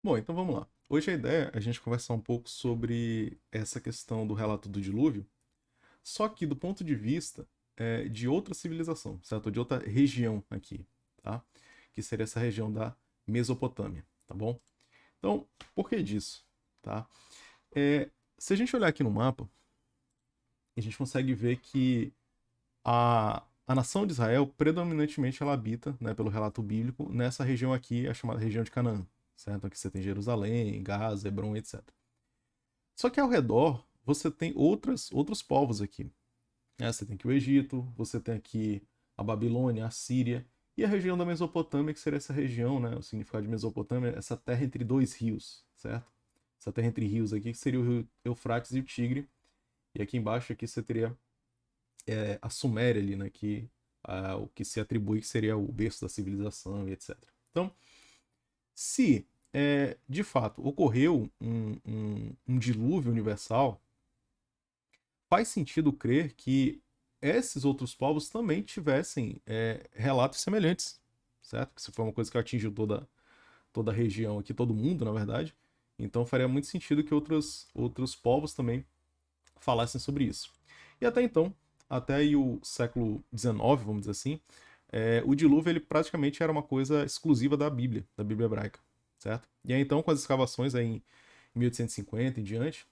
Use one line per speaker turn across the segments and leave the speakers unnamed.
Bom, então vamos lá. Hoje a ideia é a gente conversar um pouco sobre essa questão do relato do dilúvio, só que do ponto de vista de outra civilização, certo? De outra região aqui, tá? Que seria essa região da Mesopotâmia, tá bom? Então, por que disso, tá? Se a gente olhar aqui no mapa, a gente consegue ver que a nação de Israel, predominantemente, ela habita, né, pelo relato bíblico, nessa região aqui, a chamada região de Canaã, certo? Aqui você tem Jerusalém, Gaza, Hebron, etc. Só que ao redor você tem outros povos aqui. Né? Você tem aqui o Egito, você tem aqui a Babilônia, a Síria e a região da Mesopotâmia, que seria essa região, né? O significado de Mesopotâmia, essa terra entre dois rios, certo? Essa terra entre rios aqui, que seria o rio Eufrates e o Tigre. E aqui embaixo aqui você teria a Suméria ali, né? O que se atribui que seria o berço da civilização e etc. Então, se de fato ocorreu um dilúvio universal, faz sentido crer que esses outros povos também tivessem relatos semelhantes, certo? Que se foi uma coisa que atingiu toda a região aqui, todo mundo, na verdade. Então faria muito sentido que outros povos também falassem sobre isso. E até então, até aí o século XIX, vamos dizer assim, o dilúvio ele praticamente era uma coisa exclusiva da Bíblia hebraica, certo? E aí então, com as escavações aí em 1850 em diante,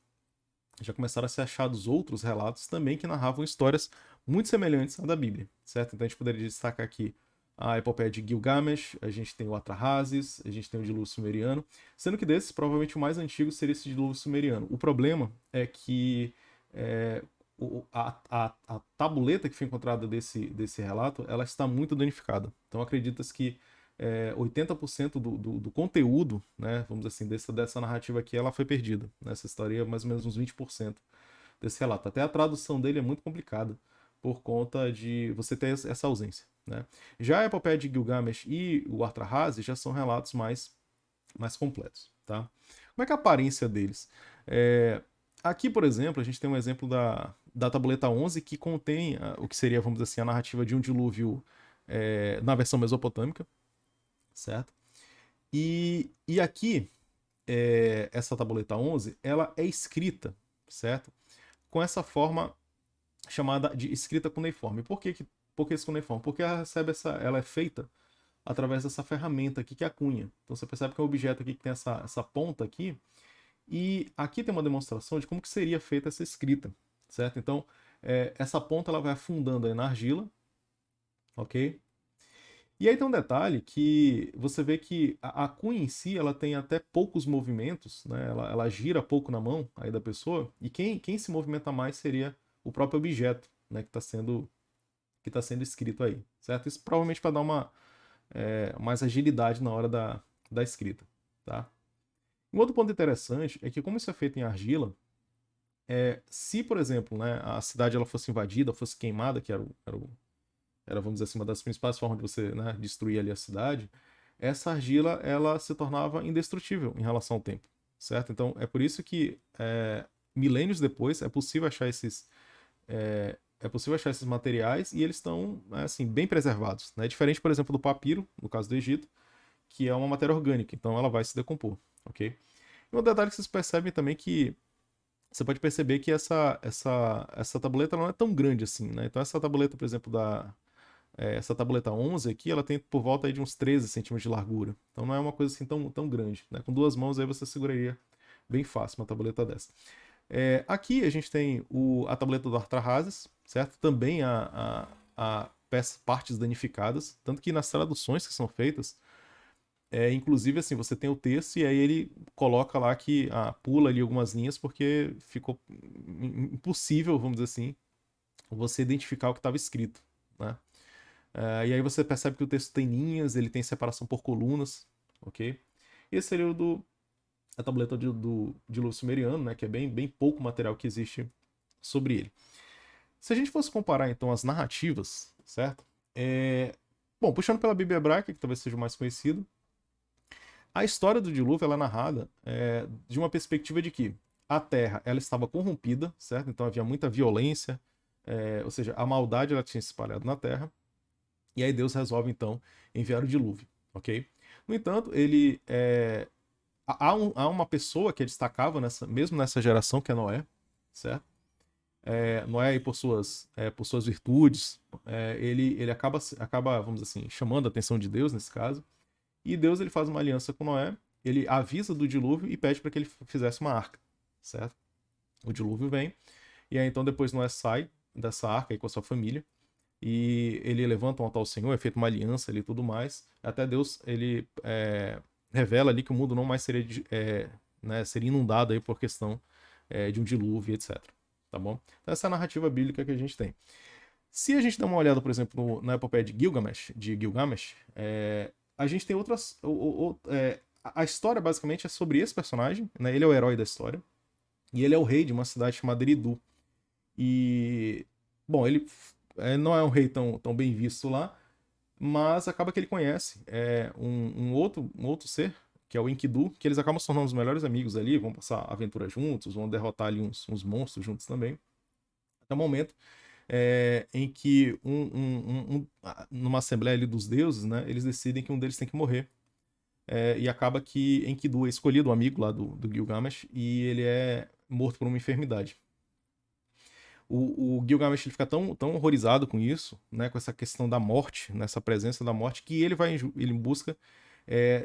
já começaram a ser achados outros relatos também que narravam histórias muito semelhantes à da Bíblia, certo? Então a gente poderia destacar aqui a epopeia de Gilgamesh, a gente tem o Atrahasis, a gente tem o dilúvio sumeriano, sendo que desses, provavelmente o mais antigo seria esse dilúvio sumeriano. O problema é que é, a tabuleta que foi encontrada desse relato, ela está muito danificada. Então acredita-se que 80% do conteúdo, né, vamos dizer assim, dessa narrativa aqui, ela foi perdida. Nessa história, mais ou menos uns 20% desse relato. Até a tradução dele é muito complicada, por conta de você ter essa ausência. Né? Já a epopeia de Gilgamesh e o Atrahasis já são relatos mais completos. Tá? Como é que é a aparência deles? Aqui, por exemplo, a gente tem um exemplo da tabuleta 11 que contém o que seria, vamos dizer assim, a narrativa de um dilúvio na versão mesopotâmica, certo? E aqui, essa tabuleta 11, ela é escrita, certo? Com essa forma chamada de escrita cuneiforme. Por que esse cuneiforme? Porque ela é feita através dessa ferramenta aqui que é a cunha. Então você percebe que é um objeto aqui que tem essa ponta aqui, e aqui tem uma demonstração de como que seria feita essa escrita, certo? Então, essa ponta ela vai afundando aí na argila, ok? E aí tem um detalhe que você vê que a cunha em si ela tem até poucos movimentos, né? Ela gira pouco na mão aí da pessoa, e quem se movimenta mais seria o próprio objeto, né? Que está sendo escrito aí, certo? Isso provavelmente para dar mais agilidade na hora da escrita, tá? Um outro ponto interessante é que como isso é feito em argila, se, por exemplo, né, a cidade ela fosse invadida, fosse queimada, que era, vamos dizer assim, uma das principais formas de você, né, destruir ali a cidade, essa argila ela se tornava indestrutível em relação ao tempo, certo? Então é por isso que milênios depois é possível achar esses materiais e eles estão assim bem preservados, né? Diferente, por exemplo, do papiro, no caso do Egito, que é uma matéria orgânica, então ela vai se decompor, ok? E um detalhe que vocês percebem também que você pode perceber que essa tabuleta não é tão grande assim, né? Então essa tabuleta, por exemplo, essa tabuleta 11 aqui, ela tem por volta aí de uns 13 centímetros de largura. Então não é uma coisa assim tão grande, né? Com duas mãos aí você seguraria bem fácil uma tabuleta dessa. Aqui a gente tem a tableta do Atrahasis, certo? Também a partes danificadas, tanto que nas traduções que são feitas, inclusive assim, você tem o texto e aí ele coloca lá que pula ali algumas linhas porque ficou impossível, vamos dizer assim, você identificar o que estava escrito, né? E aí você percebe que o texto tem linhas, ele tem separação por colunas, ok? Esse seria a tableta do dilúvio sumeriano, né? Que é bem pouco material que existe sobre ele. Se a gente fosse comparar então as narrativas, certo? Bom, puxando pela Bíblia hebraica, que talvez seja o mais conhecido, a história do dilúvio ela é narrada de uma perspectiva de que a Terra ela estava corrompida, certo? Então havia muita violência, ou seja, a maldade ela tinha se espalhado na Terra, e aí Deus resolve então enviar o dilúvio, ok? No entanto, ele há uma pessoa que é destacável mesmo nessa geração, que é Noé, certo? Noé aí por suas virtudes, ele acaba, vamos dizer assim, chamando a atenção de Deus nesse caso, e Deus ele faz uma aliança com Noé, ele avisa do dilúvio e pede para que ele fizesse uma arca, certo? O dilúvio vem, e aí então depois Noé sai dessa arca aí com a sua família, e ele levanta um altar ao Senhor, é feita uma aliança ali e tudo mais, até Deus ele revela ali que o mundo não mais seria, né, seria inundado aí por questão de um dilúvio, etc. Tá bom? Então essa é a narrativa bíblica que a gente tem. Se a gente dá uma olhada, por exemplo, na epopeia de Gilgamesh, a gente tem outras... a história basicamente é sobre esse personagem, né? Ele é o herói da história, e ele é o rei de uma cidade chamada Eridu. E, bom, ele não é um rei tão bem visto lá, mas acaba que ele conhece um outro ser, que é o Enkidu, que eles acabam se tornando os melhores amigos ali, vão passar aventuras juntos, vão derrotar ali uns monstros juntos também. Até o momento em que numa assembleia ali dos deuses, né, eles decidem que um deles tem que morrer. E acaba que Enkidu é escolhido, o amigo lá do Gilgamesh, e ele é morto por uma enfermidade. O Gilgamesh ele fica tão horrorizado com isso, né, com essa questão da morte, nessa presença da morte, que ele vai em busca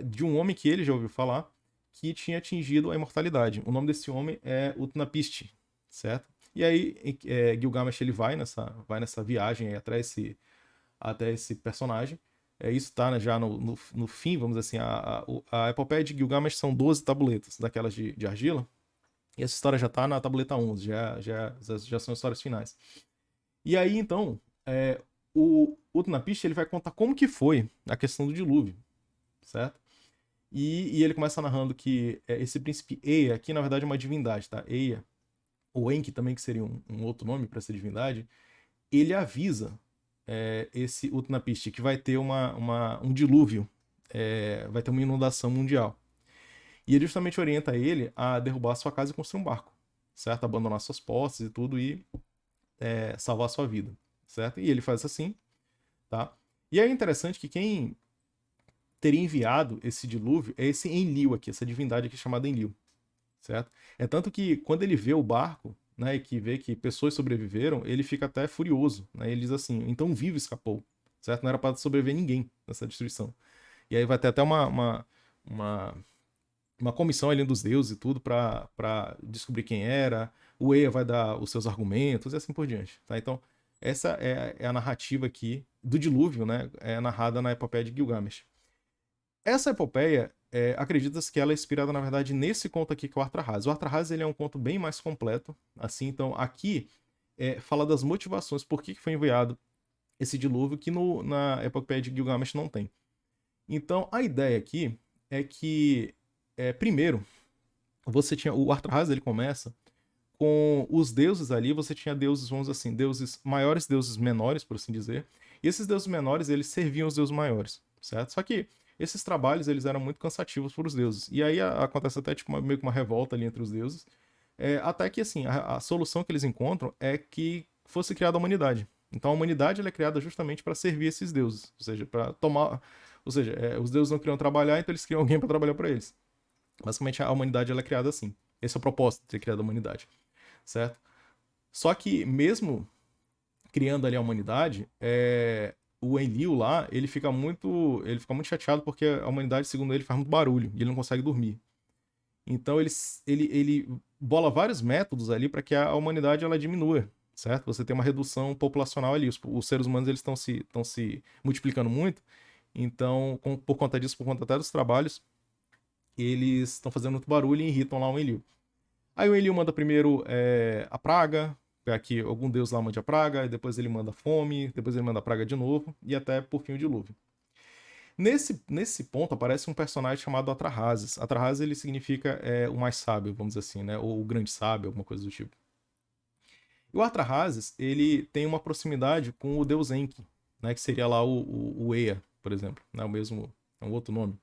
de um homem que ele já ouviu falar, que tinha atingido a imortalidade. O nome desse homem é Utnapishtim, certo? E aí Gilgamesh ele vai nessa viagem aí até esse personagem. Isso está, né, já no fim, vamos dizer assim, a epopeia de Gilgamesh são 12 tabuletas, daquelas de argila. E essa história já está na tableta 11, já são histórias finais. E aí, então, o Utnapishtim ele vai contar como que foi a questão do dilúvio, certo? E ele começa narrando que esse príncipe Ea, que na verdade é uma divindade, tá? Ea, ou Enki também, que seria um outro nome para essa divindade, ele avisa esse Utnapishtim que vai ter um dilúvio, vai ter uma inundação mundial. E ele justamente orienta ele a derrubar a sua casa e construir um barco, certo? Abandonar suas posses e tudo e salvar a sua vida, certo? E ele faz assim, tá? E é interessante que quem teria enviado esse dilúvio é esse Enlil aqui, essa divindade aqui chamada Enlil, certo? É tanto que quando ele vê o barco, né, e que vê que pessoas sobreviveram, ele fica até furioso, né? Ele diz assim, então vivo escapou, certo? Não era para sobreviver ninguém nessa destruição. E aí vai ter até uma comissão ali dos deuses e tudo para descobrir quem era. O Ea vai dar os seus argumentos e assim por diante, tá? Então, essa é a narrativa aqui do dilúvio, né? É narrada na epopeia de Gilgamesh. Essa epopeia, acredita-se que ela é inspirada, na verdade, nesse conto aqui que é o Atrahasis. O Atrahasis ele é um conto bem mais completo, assim, então aqui fala das motivações, por que foi enviado esse dilúvio, que na epopeia de Gilgamesh não tem. Então, a ideia aqui é que primeiro, você tinha. O Atrahasis ele começa com os deuses ali, você tinha deuses, vamos dizer assim, deuses maiores, deuses menores, por assim dizer. E esses deuses menores, eles serviam os deuses maiores, certo? Só que esses trabalhos, eles eram muito cansativos para os deuses. E aí acontece até tipo, meio que uma revolta ali entre os deuses. Até que, assim, a solução que eles encontram é que fosse criada a humanidade. Então a humanidade ela é criada justamente para servir esses deuses. Ou seja, para tomar. Ou seja, os deuses não queriam trabalhar, então eles criam alguém para trabalhar para eles. Basicamente, a humanidade ela é criada assim. Esse é o propósito de ter criado a humanidade, certo? Só que, mesmo criando ali a humanidade, o Enlil lá, ele fica muito chateado porque a humanidade, segundo ele, faz muito barulho e ele não consegue dormir. Então, ele bola vários métodos ali para que a humanidade ela diminua, certo? Você tem uma redução populacional ali. Os seres humanos eles estão se multiplicando muito. Então, por conta disso, por conta até dos trabalhos, eles estão fazendo muito barulho e irritam lá o Enlil. Aí o Enlil manda primeiro a praga, que algum deus lá mande a praga, e depois ele manda fome, depois ele manda a praga de novo, e até por fim o dilúvio. Nesse ponto aparece um personagem chamado Atrahasis. Atrahasis ele significa o mais sábio, vamos dizer assim, né? Ou o grande sábio, alguma coisa do tipo. E o Atrahasis, ele tem uma proximidade com o deus Enki, né? Que seria lá o Ea, por exemplo, né? É um outro nome.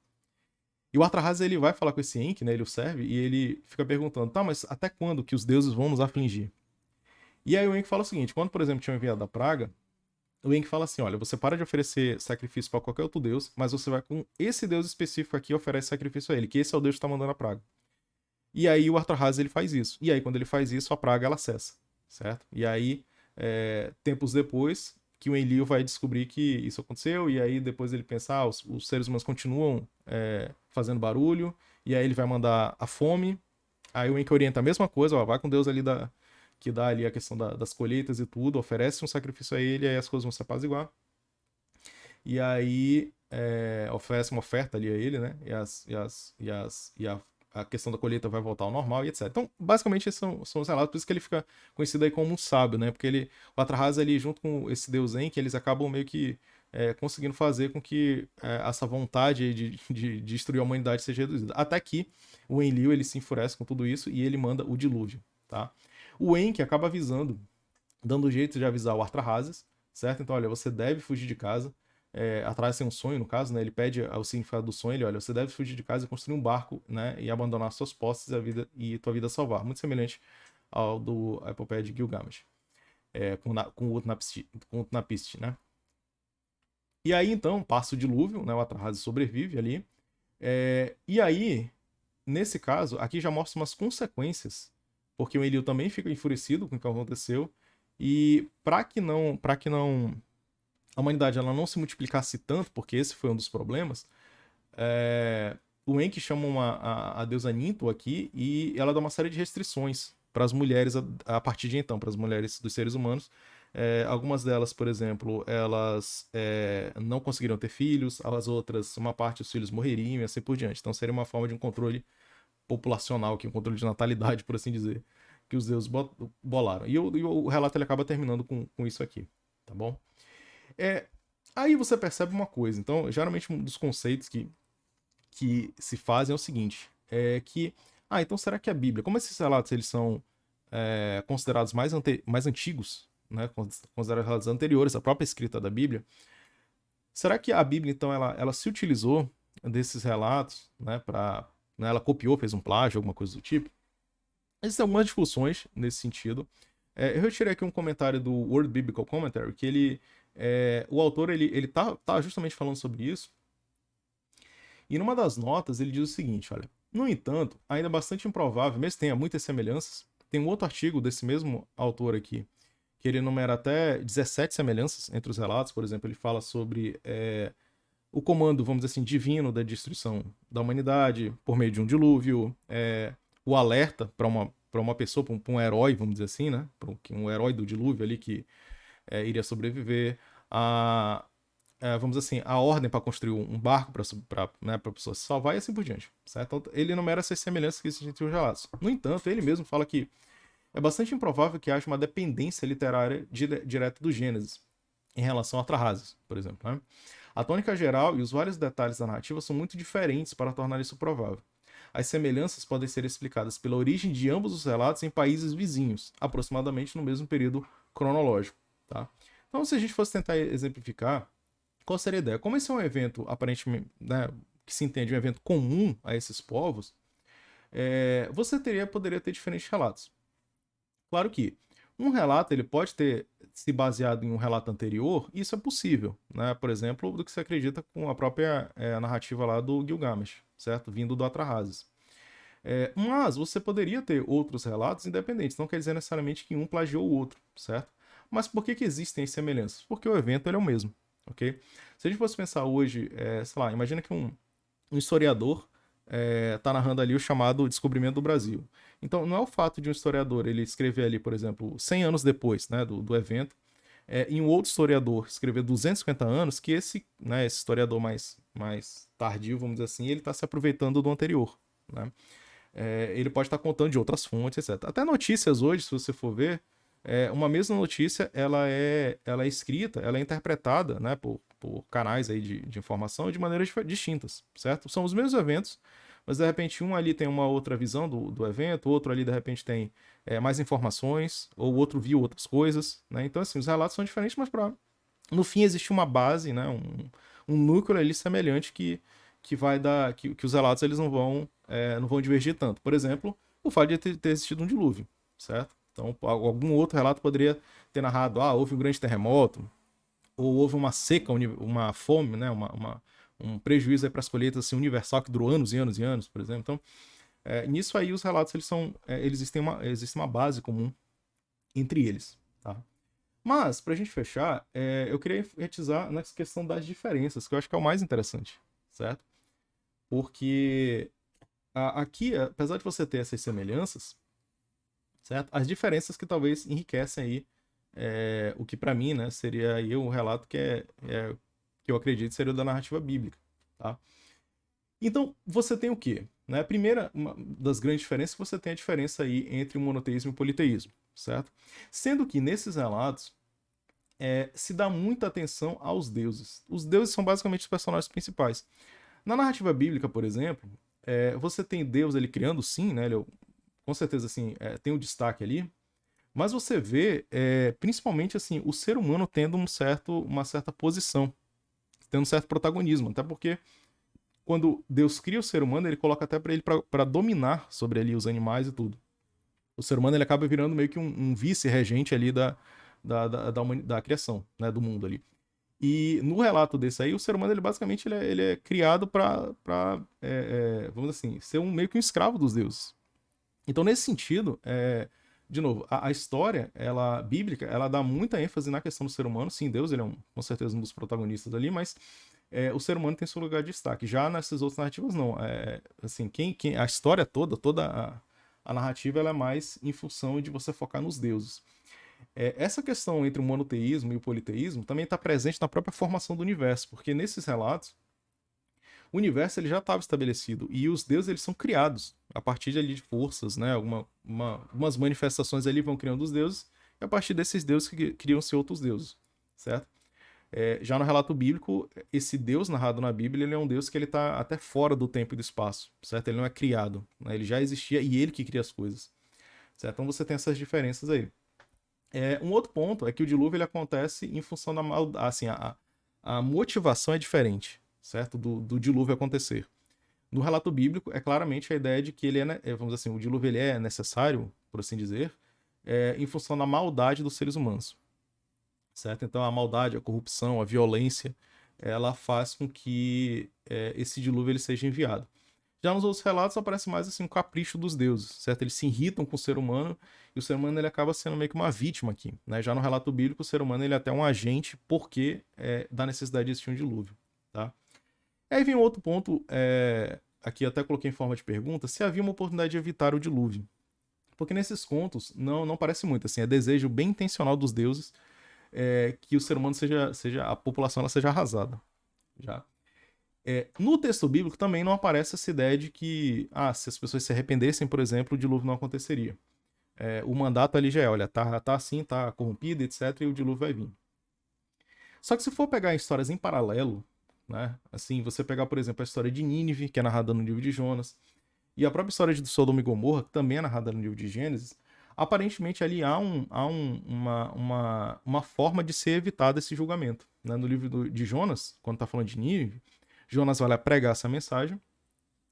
E o Atrahasis ele vai falar com esse Enki, né? Ele o serve e ele fica perguntando, tá, mas até quando que os deuses vão nos afligir? E aí o Enki fala o seguinte, quando, por exemplo, tinham enviado a praga, o Enki fala assim, olha, você para de oferecer sacrifício para qualquer outro deus, mas você vai com esse deus específico aqui e oferece sacrifício a ele, que esse é o deus que está mandando a praga. E aí o Arthur ele faz isso. E aí quando ele faz isso, a praga ela cessa, certo? E aí, tempos depois, que o Enlil vai descobrir que isso aconteceu, e aí depois ele pensa, os seres humanos continuam fazendo barulho, e aí ele vai mandar a fome. Aí o Enki orienta a mesma coisa, ó, vai com Deus ali que dá ali a questão das colheitas e tudo, oferece um sacrifício a ele, aí as coisas vão se apaziguar. E aí oferece uma oferta ali a ele, né? E a questão da colheita vai voltar ao normal e etc. Então, basicamente, esses são os relatos, por isso que ele fica conhecido aí como um sábio, né? Porque o Atrahasis ali, junto com esse deus Enki, eles acabam meio que conseguindo fazer com que essa vontade de destruir a humanidade seja reduzida. Até que o Enlil, ele se enfurece com tudo isso e ele manda o dilúvio, tá? O Enki acaba avisando, dando jeito de avisar o Atrahasis, certo? Então, olha, você deve fugir de casa. Atrás tem um sonho, no caso, né? Ele pede o significado do sonho, ele, olha, você deve fugir de casa e construir um barco, né? E abandonar suas posses e tua vida salvar. Muito semelhante ao do epopeia de Gilgamesh, com o Utnapishtim, né? E aí, então, passa o dilúvio, né? O Atrahasis sobrevive ali. E aí, nesse caso, aqui já mostra umas consequências, porque o Enlil também fica enfurecido com o que aconteceu, e para que não a humanidade ela não se multiplicasse tanto, porque esse foi um dos problemas, o Enki chama a deusa Ninto aqui e ela dá uma série de restrições para as mulheres a partir de então, para as mulheres dos seres humanos. Algumas delas, por exemplo, elas não conseguiriam ter filhos, as outras, uma parte dos filhos morreriam e assim por diante. Então seria uma forma de um controle populacional, que um controle de natalidade, por assim dizer, que os deuses bolaram. E o relato ele acaba terminando com isso aqui, tá bom? Aí você percebe uma coisa. Então, geralmente um dos conceitos que se fazem é o seguinte, então será que a Bíblia, como esses relatos eles são considerados mais antigos, né, considerados relatos anteriores à própria escrita da Bíblia, será que a Bíblia, então, ela se utilizou desses relatos, né, né, ela copiou, fez um plágio, alguma coisa do tipo? Existem algumas discussões nesse sentido. Eu retirei aqui um comentário do World Biblical Commentary, que o autor ele tá justamente falando sobre isso. E numa das notas ele diz o seguinte, olha, no entanto, ainda é bastante improvável, mesmo que tenha muitas semelhanças, tem um outro artigo desse mesmo autor aqui, que ele enumera até 17 semelhanças entre os relatos. Por exemplo, ele fala sobre o comando, vamos dizer assim, divino da destruição da humanidade por meio de um dilúvio, o alerta para uma pessoa, para um herói, vamos dizer assim, né? Um herói do dilúvio ali que iria sobreviver, vamos dizer assim, a ordem para construir um barco para né, a pessoa se salvar e assim por diante, certo? Então, ele enumera essas semelhanças que existem entre os relatos. No entanto, ele mesmo fala que é bastante improvável que haja uma dependência literária direta do Gênesis em relação a Atrahasis, por exemplo, né? A tônica geral e os vários detalhes da narrativa são muito diferentes para tornar isso provável. As semelhanças podem ser explicadas pela origem de ambos os relatos em países vizinhos, aproximadamente no mesmo período cronológico, tá? Então, se a gente fosse tentar exemplificar, qual seria a ideia? Como esse é um evento, aparentemente, né, que se entende um evento comum a esses povos, você poderia ter diferentes relatos. Claro que um relato ele pode ter se baseado em um relato anterior, e isso é possível, né? Por exemplo, do que se acredita com a própria narrativa lá do Gilgamesh, certo? Vindo do Atrahasis. Mas você poderia ter outros relatos independentes, não quer dizer necessariamente que um plagiou o outro, certo? Mas por que existem as semelhanças? Porque o evento ele é o mesmo, ok? Se a gente fosse pensar hoje, sei lá, imagina que um historiador está narrando ali o chamado descobrimento do Brasil. Então, não é o fato de um historiador ele escrever ali, por exemplo, 100 anos depois, né, do evento, e um outro historiador escrever 250 anos, que esse historiador mais tardio, vamos dizer assim, ele está se aproveitando do anterior, né? Ele pode estar contando de outras fontes, etc. Até notícias hoje, se você for ver, uma mesma notícia, ela é escrita, ela é interpretada, né, por canais aí de informação de maneiras distintas, certo? São os mesmos eventos, mas de repente um ali tem uma outra visão do evento, o outro ali de repente tem mais informações, ou o outro viu outras coisas, né? Então assim, os relatos são diferentes, mas no fim existe uma base, né, um núcleo ali semelhante que vai dar, que os relatos eles não vão divergir tanto. Por exemplo, o fato de ter existido um dilúvio, certo? Então, algum outro relato poderia ter narrado, houve um grande terremoto, ou houve uma seca, uma fome, né, um prejuízo para as colheitas assim, universal que durou anos e anos e anos, por exemplo. Então, nisso aí os relatos eles existe uma base comum entre eles. Tá? Mas, para a gente fechar, eu queria enfatizar nessa questão das diferenças, que eu acho que é o mais interessante, certo? Porque aqui, apesar de você ter essas semelhanças, certo? As diferenças que talvez enriquecem aí o que para mim, né, seria aí um relato que eu acredito seria o da narrativa bíblica, tá? Então, você tem o quê? Né? A primeira uma das grandes diferenças é que você tem a diferença aí entre o monoteísmo e o politeísmo, certo? Sendo que nesses relatos se dá muita atenção aos deuses. Os deuses são basicamente os personagens principais. Na narrativa bíblica, por exemplo, você tem Deus ele criando, sim, né? Ele, com certeza assim, tem um destaque ali, mas você vê, principalmente assim, o ser humano tendo uma certa posição, tendo um certo protagonismo, até porque quando Deus cria o ser humano, ele coloca até para ele para dominar sobre ali os animais e tudo. O ser humano ele acaba virando meio que um vice-regente ali da criação, né, do mundo ali. E no relato desse aí, o ser humano ele basicamente ele é criado para vamos dizer assim, ser meio que um escravo dos deuses. Então nesse sentido, de novo, a história ela bíblica ela dá muita ênfase na questão do ser humano. Sim, Deus ele é com certeza um dos protagonistas ali, mas o ser humano tem seu lugar de destaque. Já nessas outras narrativas, não. Assim, a história toda a narrativa ela é mais em função de você focar nos deuses. Essa questão entre o monoteísmo e o politeísmo também está presente na própria formação do universo, porque nesses relatos, o universo ele já estava estabelecido e os deuses eles são criados a partir de forças, né? Algumas manifestações ali vão criando os deuses e a partir desses deuses criam-se outros deuses, certo? Já no relato bíblico, esse Deus narrado na Bíblia, ele é um Deus que ele está até fora do tempo e do espaço, certo? Ele não é criado, né? Ele já existia e ele que cria as coisas, certo? Então você tem essas diferenças aí. Um outro ponto é que o dilúvio ele acontece em função da maldade, assim, a motivação é diferente, certo? Do dilúvio acontecer. No relato bíblico, é claramente a ideia de que ele vamos dizer assim, o dilúvio ele é necessário, por assim dizer, em função da maldade dos seres humanos, certo? Então a maldade, a corrupção, a violência, ela faz com que esse dilúvio ele seja enviado. Já nos outros relatos aparece mais assim um capricho dos deuses, certo? Eles se irritam com o ser humano e o ser humano ele acaba sendo meio que uma vítima aqui, né? Já no relato bíblico o ser humano ele é até um agente porque da necessidade de existir um dilúvio, tá? E aí vem um outro ponto, aqui eu até coloquei em forma de pergunta, se havia uma oportunidade de evitar o dilúvio. Porque nesses contos não parece muito, assim, é desejo bem intencional dos deuses que o ser humano a população ela seja arrasada, já. No texto bíblico também não aparece essa ideia de que, se as pessoas se arrependessem, por exemplo, o dilúvio não aconteceria. O mandato ali já olha, tá assim, tá corrompido, etc, e o dilúvio vai vir. Só que se for pegar histórias em paralelo, né, assim, você pegar, por exemplo, a história de Nínive, que é narrada no livro de Jonas, e a própria história de Sodoma e Gomorra, que também é narrada no livro de Gênesis, aparentemente ali há uma forma de ser evitado esse julgamento. Né? No livro de Jonas, quando está falando de Nínive, Jonas vai lá pregar essa mensagem,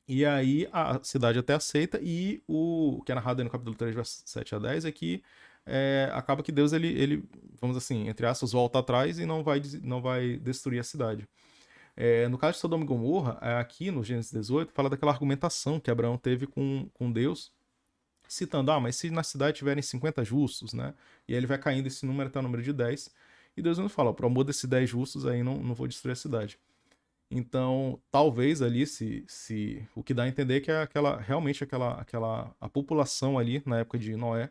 e aí a cidade até aceita, e o que é narrado aí no capítulo 3, versos 7 a 10, é que acaba que Deus, ele, vamos assim, entre aspas, volta atrás e não vai destruir a cidade. No caso de Sodoma e Gomorra, aqui no Gênesis 18, fala daquela argumentação que Abraão teve com Deus, citando, mas se na cidade tiverem 50 justos, né? E aí ele vai caindo esse número até o número de 10, e Deus não fala, por amor desses 10 justos aí não vou destruir a cidade. Então, talvez ali, se o que dá a entender é que realmente a população ali, na época de Noé,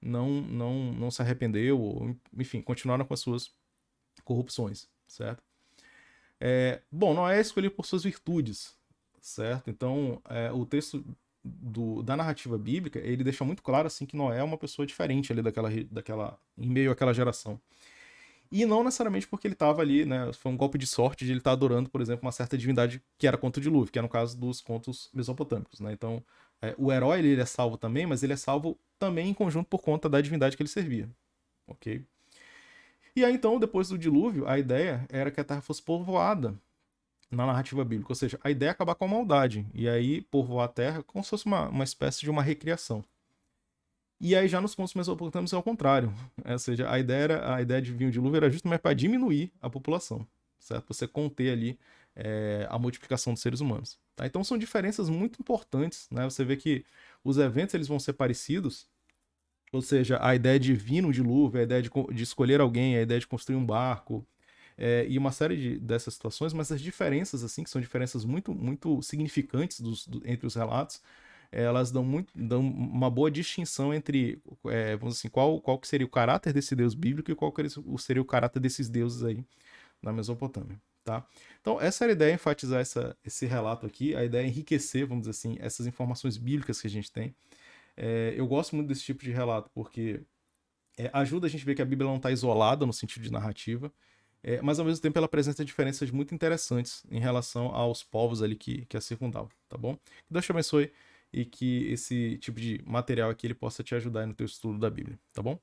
não se arrependeu, ou, enfim, continuaram com as suas corrupções, certo? Bom, Noé é escolhido por suas virtudes, certo? Então, o texto da narrativa bíblica, ele deixa muito claro, assim, que Noé é uma pessoa diferente ali em meio àquela geração. E não necessariamente porque ele estava ali, né? Foi um golpe de sorte de ele estar adorando, por exemplo, uma certa divindade que era contra o dilúvio, que é no caso dos contos mesopotâmicos, né? Então, o herói ele é salvo também, mas ele é salvo também em conjunto por conta da divindade que ele servia, ok? E aí então, depois do dilúvio, a ideia era que a Terra fosse povoada na narrativa bíblica, ou seja, a ideia é acabar com a maldade, e aí povoar a Terra como se fosse uma espécie de uma recriação. E aí já nos contos mesopotâmicos é ao contrário. Ou seja, a ideia de vir o dilúvio era justamente para diminuir a população, certo? Você conter ali a multiplicação dos seres humanos. Tá? Então são diferenças muito importantes, né? Você vê que os eventos eles vão ser parecidos, ou seja, a ideia de vir no dilúvio, a ideia de escolher alguém, a ideia de construir um barco, e uma série dessas situações, mas as diferenças, assim, que são diferenças muito, muito significantes entre os relatos, elas dão uma boa distinção entre, vamos dizer assim, qual que seria o caráter desse Deus bíblico e qual que seria o caráter desses deuses aí na Mesopotâmia. Tá? Então, essa era a ideia, enfatizar esse relato aqui, a ideia é enriquecer, vamos dizer assim, essas informações bíblicas que a gente tem. Eu gosto muito desse tipo de relato, porque ajuda a gente a ver que a Bíblia não está isolada no sentido de narrativa, mas ao mesmo tempo ela apresenta diferenças muito interessantes em relação aos povos ali que a circundavam, tá bom? Que Deus te abençoe e que esse tipo de material aqui ele possa te ajudar no teu estudo da Bíblia, tá bom?